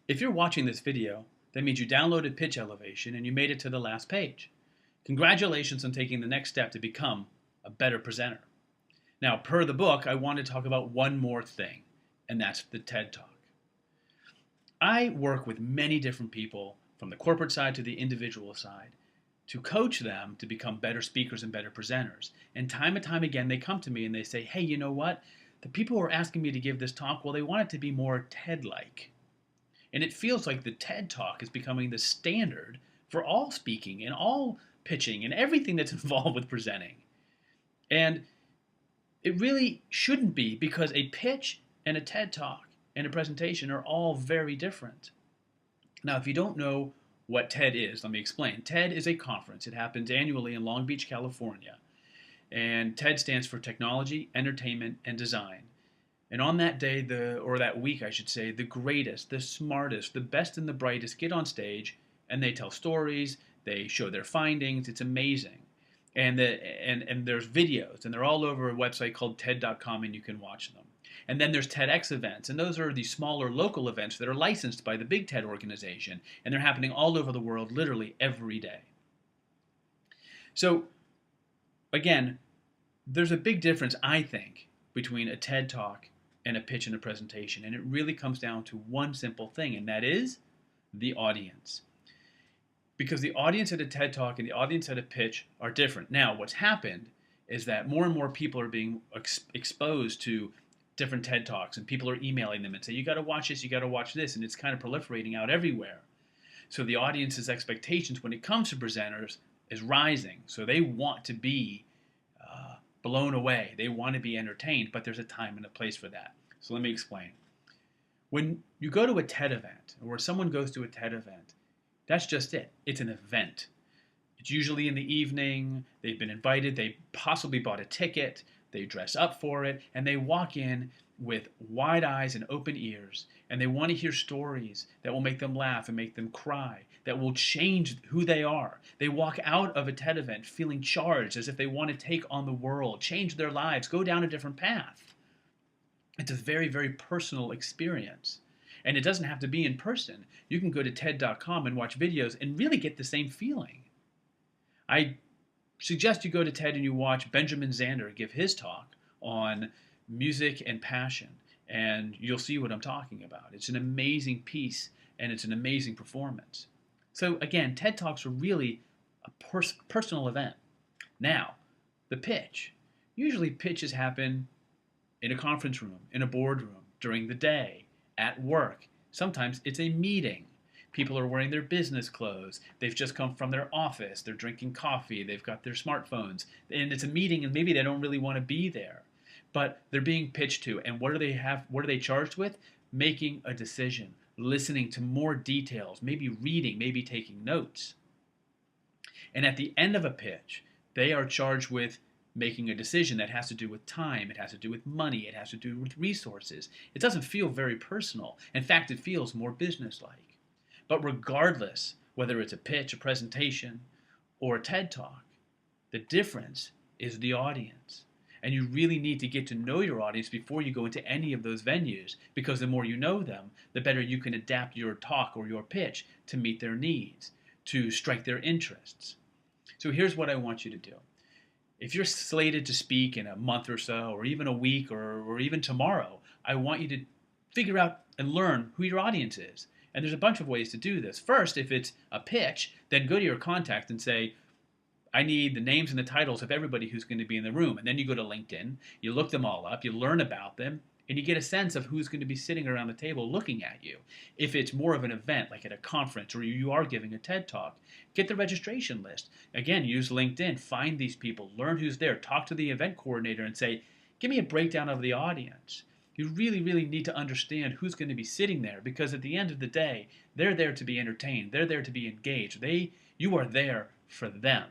If you're watching this video, that means you downloaded Pitch Elevation and you made it to the last page. Congratulations on taking the next step to become a better presenter. Now, per the book, I want to talk about one more thing, and that's the TED Talk. I work with many different people, from the corporate side to the individual side, to coach them to become better speakers and better presenters. And time again, they come to me and they say, hey, you know what? The people who are asking me to give this talk, well, they want it to be more TED-like. And it feels like the TED Talk is becoming the standard for all speaking and all pitching and everything that's involved with presenting. And it really shouldn't be, because a pitch and a TED Talk and a presentation are all very different. Now, if you don't know what TED is, let me explain. TED is a conference. It happens annually in Long Beach, California. And TED stands for Technology, Entertainment, and Design. And on that day, or that week, I should say, the greatest, the smartest, the best and the brightest get on stage and they tell stories, they show their findings. It's amazing. And there's videos, and they're all over a website called TED.com, and you can watch them. And then there's TEDx events, and those are the smaller local events that are licensed by the big TED organization, and they're happening all over the world literally every day. So, again, there's a big difference, I think, between a TED Talk and a pitch and a presentation. And it really comes down to one simple thing, and that is the audience. Because the audience at a TED Talk and the audience at a pitch are different. Now, what's happened is that more and more people are being exposed to different TED Talks, and people are emailing them and say, you got to watch this, you got to watch this, and it's kind of proliferating out everywhere. So the audience's expectations when it comes to presenters is rising. So they want to be blown away. They want to be entertained, but there's a time and a place for that. So let me explain. When you go to a TED event, or someone goes to a TED event, that's just it. It's an event. It's usually in the evening. They've been invited. They possibly bought a ticket. They dress up for it, and they walk in with wide eyes and open ears, and they want to hear stories that will make them laugh and make them cry, that will change who they are. They walk out of a TED event feeling charged, as if they want to take on the world, change their lives, go down a different path. It's a very, very personal experience. And it doesn't have to be in person. You can go to TED.com and watch videos and really get the same feeling. I suggest you go to TED and you watch Benjamin Zander give his talk on music and passion, and you'll see what I'm talking about. It's an amazing piece, and it's an amazing performance. So again, TED Talks are really a personal event. Now, the pitch. Usually pitches happen in a conference room, in a boardroom, during the day, at work. Sometimes it's a meeting. People are wearing their business clothes. They've just come from their office. They're drinking coffee. They've got their smartphones. And it's a meeting, and maybe they don't really want to be there. But they're being pitched to. And what are they charged with? Making a decision, listening to more details, maybe reading, maybe taking notes. And at the end of a pitch, they are charged with making a decision that has to do with time, it has to do with money, it has to do with resources. It doesn't feel very personal. In fact, it feels more businesslike. But regardless, whether it's a pitch, a presentation, or a TED Talk, the difference is the audience. And you really need to get to know your audience before you go into any of those venues, because the more you know them, the better you can adapt your talk or your pitch to meet their needs, to strike their interests. So here's what I want you to do. If you're slated to speak in a month or so, or even a week, or even tomorrow, I want you to figure out and learn who your audience is. And there's a bunch of ways to do this. First, if it's a pitch, then go to your contact and say, I need the names and the titles of everybody who's going to be in the room. And then you go to LinkedIn, you look them all up, you learn about them, and you get a sense of who's going to be sitting around the table looking at you. If it's more of an event, like at a conference, or you are giving a TED Talk, get the registration list. Again, use LinkedIn, find these people, learn who's there, talk to the event coordinator and say, give me a breakdown of the audience. You really, really need to understand who's going to be sitting there, because at the end of the day, they're there to be entertained. They're there to be engaged. You are there for them.